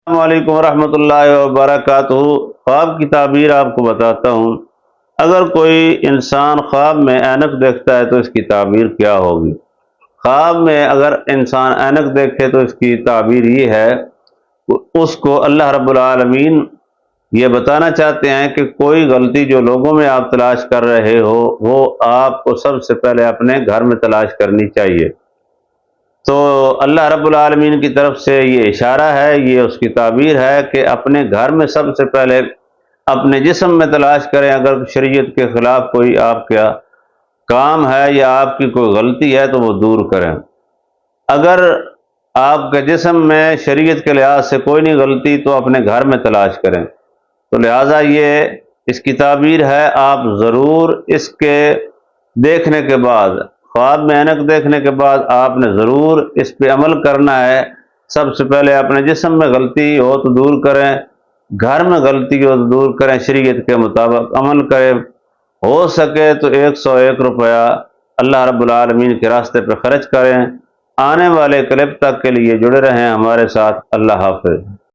السلام علیکم ورحمۃ اللہ وبرکاتہ۔ خواب کی تعبیر آپ کو بتاتا ہوں۔ اگر کوئی انسان خواب میں اینک دیکھتا ہے تو اس کی تعبیر کیا ہوگی؟ خواب میں اگر انسان اینک دیکھے تو اس کی تعبیر یہ ہے، اس کو اللہ رب العالمین یہ بتانا چاہتے ہیں کہ کوئی غلطی جو لوگوں میں آپ تلاش کر رہے ہو وہ آپ کو سب سے پہلے اپنے گھر میں تلاش کرنی چاہیے۔ تو اللہ رب العالمین کی طرف سے یہ اشارہ ہے، یہ اس کی تعبیر ہے کہ اپنے گھر میں سب سے پہلے اپنے جسم میں تلاش کریں۔ اگر شریعت کے خلاف کوئی آپ کا کام ہے یا آپ کی کوئی غلطی ہے تو وہ دور کریں۔ اگر آپ کے جسم میں شریعت کے لحاظ سے کوئی نہیں غلطی تو اپنے گھر میں تلاش کریں۔ تو لہٰذا یہ اس کی تعبیر ہے، آپ ضرور اس کے دیکھنے کے بعد، خواب میں اینک دیکھنے کے بعد آپ نے ضرور اس پہ عمل کرنا ہے۔ سب سے پہلے اپنے جسم میں غلطی ہو تو دور کریں، گھر میں غلطی ہو تو دور کریں، شریعت کے مطابق عمل کریں۔ ہو سکے تو 101 روپیہ اللہ رب العالمین کے راستے پہ خرچ کریں۔ آنے والے کلپ تک کے لیے جڑے رہیں ہمارے ساتھ۔ اللہ حافظ۔